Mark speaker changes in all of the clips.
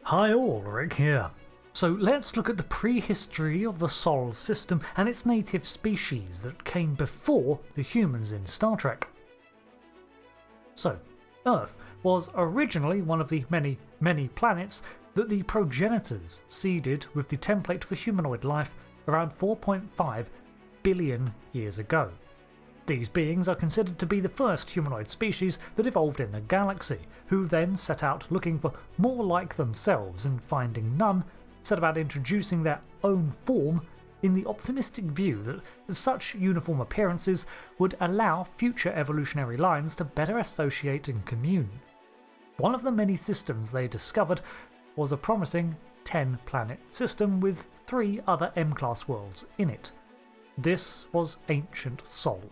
Speaker 1: Hi all, Rick here. So let's look at the prehistory of the Sol system and its native species that came before the humans in Star Trek. So, Earth was originally one of the many planets that the Progenitors seeded with the template for humanoid life around 4.5 billion years ago. These beings are considered to be the first humanoid species that evolved in the galaxy, who then set out looking for more like themselves and finding none, set about introducing their own form in the optimistic view that such uniform appearances would allow future evolutionary lines to better associate and commune. One of the many systems they discovered was a promising 10-planet system with 3 other M-class worlds in it. This was ancient Sol,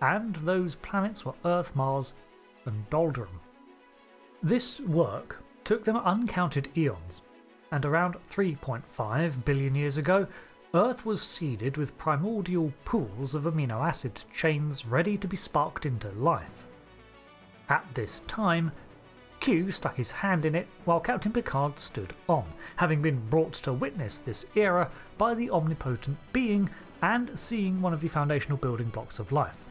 Speaker 1: and those planets were Earth, Mars, and Dol'drm. This work took them uncounted eons, and around 3.5 billion years ago, Earth was seeded with primordial pools of amino acid chains ready to be sparked into life. At this time, Q stuck his hand in it while Captain Picard stood on, having been brought to witness this era by the omnipotent being and seeing one of the foundational building blocks of life.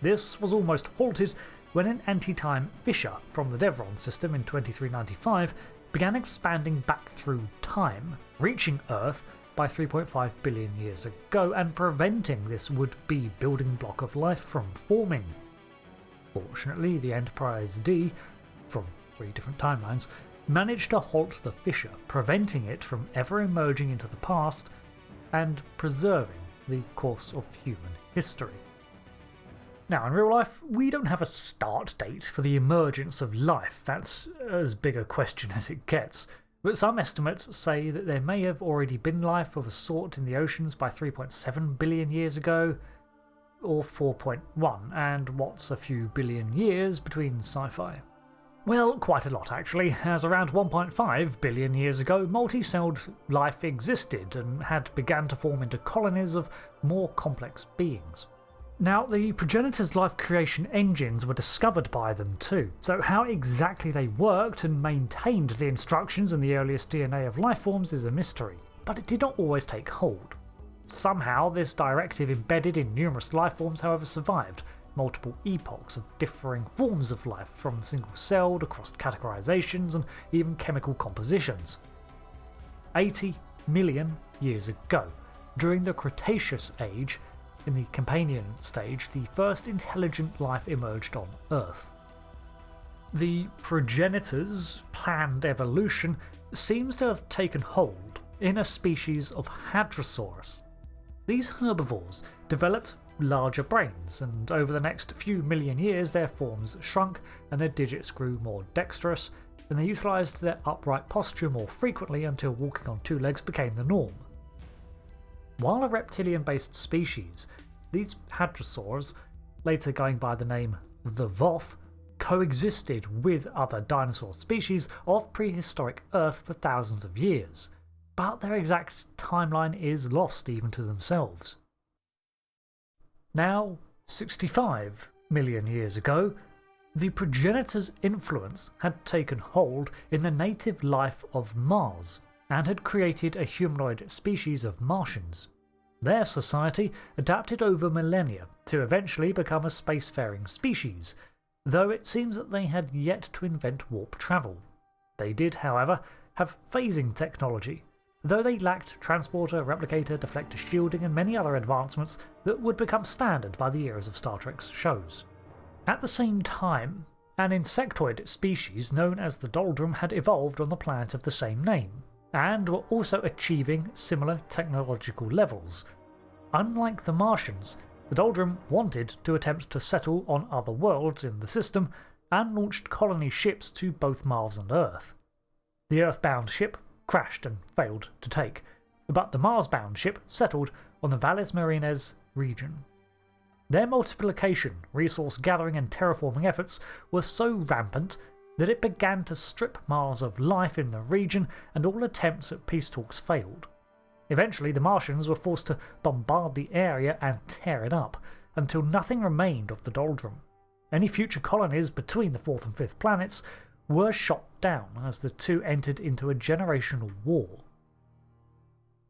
Speaker 1: This was almost halted when an anti-time fissure from the Devron system in 2395 began expanding back through time, reaching Earth by 3.5 billion years ago and preventing this would-be building block of life from forming. Fortunately, the Enterprise D, from 3 different timelines, managed to halt the fissure, preventing it from ever emerging into the past and preserving the course of human history. Now, in real life, we don't have a start date for the emergence of life. That's as big a question as it gets. But some estimates say that there may have already been life of a sort in the oceans by 3.7 billion years ago, or 4.1, and what's a few billion years between sci-fi? Well, quite a lot actually, as around 1.5 billion years ago, multi-celled life existed and had begun to form into colonies of more complex beings. Now, the Progenitors' life creation engines were discovered by them too, so how exactly they worked and maintained the instructions in the earliest DNA of life forms is a mystery, but it did not always take hold. Somehow, this directive embedded in numerous life forms, however, survived multiple epochs of differing forms of life, from single-celled across categorizations and even chemical compositions. 80 million years ago, during the Cretaceous Age, in the Companion stage, the first intelligent life emerged on Earth. The Progenitors' planned evolution seems to have taken hold in a species of Hadrosaurus. These herbivores developed larger brains, and over the next few million years their forms shrunk and their digits grew more dexterous, and they utilised their upright posture more frequently until walking on 2 legs became the norm. While a reptilian-based species, these hadrosaurs, later going by the name the Voth, coexisted with other dinosaur species of prehistoric Earth for thousands of years, but their exact timeline is lost even to themselves. Now, 65 million years ago, the Progenitors' influence had taken hold in the native life of Mars, and had created a humanoid species of Martians. Their society adapted over millennia to eventually become a spacefaring species, though it seems that they had yet to invent warp travel. They did, however, have phasing technology, though they lacked transporter, replicator, deflector shielding and many other advancements that would become standard by the eras of Star Trek's shows. At the same time, an insectoid species known as the Dol'drm had evolved on the planet of the same name, and were also achieving similar technological levels. Unlike the Martians, the Dol'drm wanted to attempt to settle on other worlds in the system and launched colony ships to both Mars and Earth. The Earth-bound ship crashed and failed to take, but the Mars-bound ship settled on the Valles Marineris region. Their multiplication, resource gathering and terraforming efforts were so rampant that it began to strip Mars of life in the region, and all attempts at peace talks failed. Eventually, the Martians were forced to bombard the area and tear it up, until nothing remained of the Dol'drm. Any future colonies between the 4th and 5th planets were shot down as the two entered into a generational war.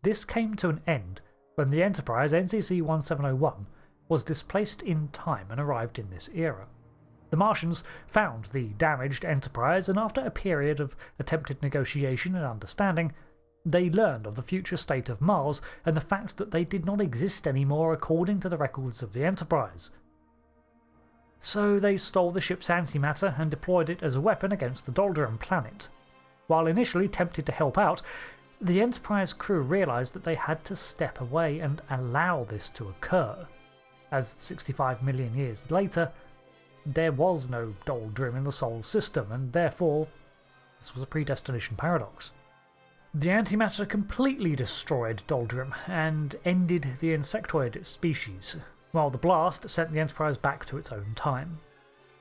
Speaker 1: This came to an end when the Enterprise NCC-1701 was displaced in time and arrived in this era. The Martians found the damaged Enterprise, and after a period of attempted negotiation and understanding, they learned of the future state of Mars and the fact that they did not exist anymore according to the records of the Enterprise. So they stole the ship's antimatter and deployed it as a weapon against the Dol'drm planet. While initially tempted to help out, the Enterprise crew realised that they had to step away and allow this to occur, as 65 million years later, there was no Dol'drm in the Sol system, and therefore this was a predestination paradox. The antimatter completely destroyed Dol'drm and ended the insectoid species, while the blast sent the Enterprise back to its own time.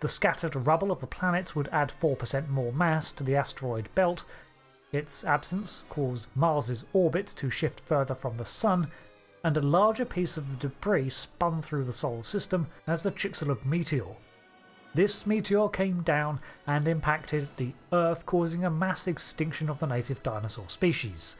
Speaker 1: The scattered rubble of the planet would add 4% more mass to the asteroid belt. Its absence caused Mars's orbit to shift further from the Sun, and a larger piece of the debris spun through the Solar System as the Chicxulub meteor. This meteor came down and impacted the Earth, causing a mass extinction of the native dinosaur species.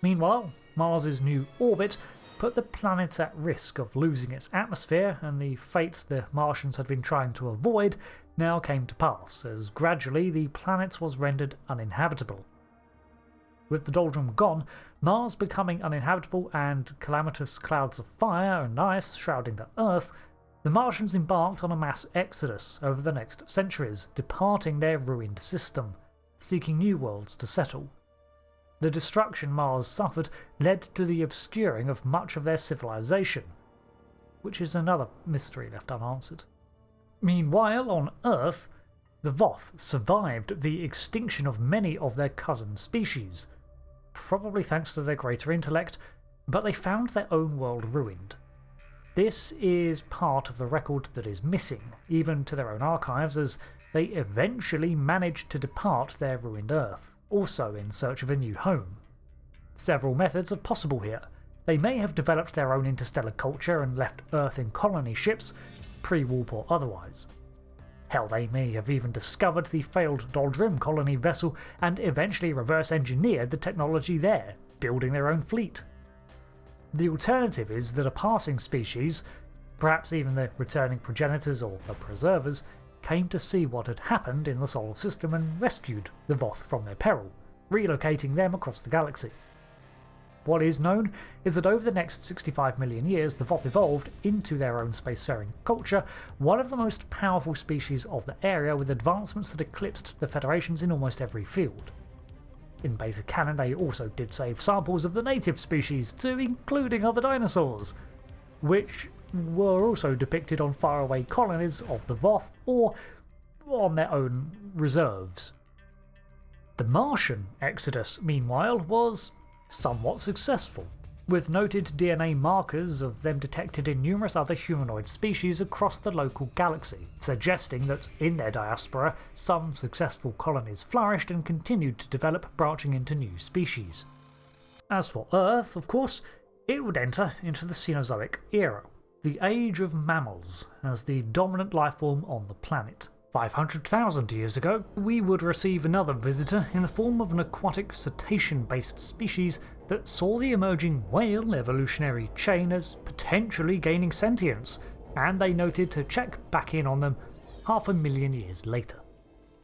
Speaker 1: Meanwhile, Mars's new orbit put the planet at risk of losing its atmosphere, and the fates the Martians had been trying to avoid now came to pass, as gradually the planet was rendered uninhabitable. With the Dol'drm gone, Mars becoming uninhabitable and calamitous clouds of fire and ice shrouding the Earth, the Martians embarked on a mass exodus over the next centuries, departing their ruined system, seeking new worlds to settle. The destruction Mars suffered led to the obscuring of much of their civilization, which is another mystery left unanswered. Meanwhile, on Earth, the Voth survived the extinction of many of their cousin species, probably thanks to their greater intellect, but they found their own world ruined. This is part of the record that is missing, even to their own archives, as they eventually managed to depart their ruined Earth, also in search of a new home. Several methods are possible here. They may have developed their own interstellar culture and left Earth in colony ships, pre-warp or otherwise. Hell, they may have even discovered the failed Dol'drm colony vessel and eventually reverse-engineered the technology there, building their own fleet. The alternative is that a passing species, perhaps even the returning progenitors or the preservers, came to see what had happened in the solar system and rescued the Voth from their peril, relocating them across the galaxy. What is known is that over the next 65 million years, the Voth evolved into their own spacefaring culture, one of the most powerful species of the area, with advancements that eclipsed the Federations in almost every field. In basic canon, they also did save samples of the native species too, including other dinosaurs, which were also depicted on faraway colonies of the Voth or on their own reserves. The Martian exodus, meanwhile, was somewhat successful, with noted DNA markers of them detected in numerous other humanoid species across the local galaxy, suggesting that in their diaspora some successful colonies flourished and continued to develop, branching into new species. As for Earth, of course, it would enter into the Cenozoic era, the age of mammals, as the dominant lifeform on the planet. 500,000 years ago, we would receive another visitor in the form of an aquatic cetacean-based species that saw the emerging whale evolutionary chain as potentially gaining sentience, and they noted to check back in on them 500,000 years later.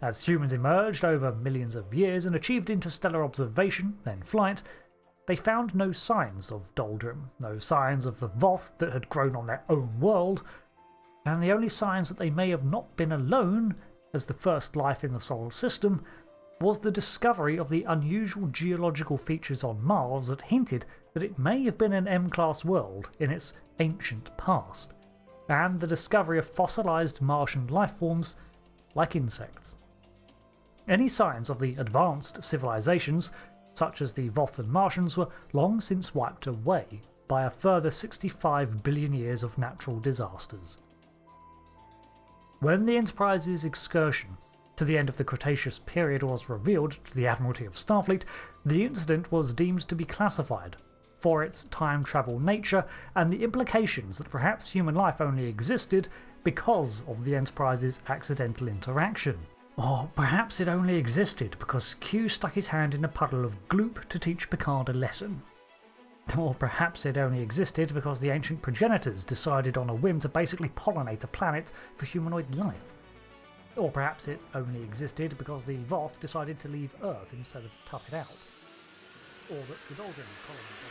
Speaker 1: As humans emerged over millions of years and achieved interstellar observation, then flight, they found no signs of Dol'drm, no signs of the Voth that had grown on their own world, and the only signs that they may have not been alone as the first life in the solar system was the discovery of the unusual geological features on Mars that hinted that it may have been an M-class world in its ancient past, and the discovery of fossilised Martian lifeforms like insects. Any signs of the advanced civilizations, such as the Voth and Martians, were long since wiped away by a further 65 billion years of natural disasters. When the Enterprise's excursion to the end of the Cretaceous period was revealed to the Admiralty of Starfleet, the incident was deemed to be classified for its time travel nature and the implications that perhaps human life only existed because of the Enterprise's accidental interaction. Or perhaps it only existed because Q stuck his hand in a puddle of gloop to teach Picard a lesson. Or perhaps it only existed because the ancient progenitors decided on a whim to basically pollinate a planet for humanoid life. Or perhaps it only existed because the Voth decided to leave Earth instead of tough it out. Or that the Dol'drm colonized.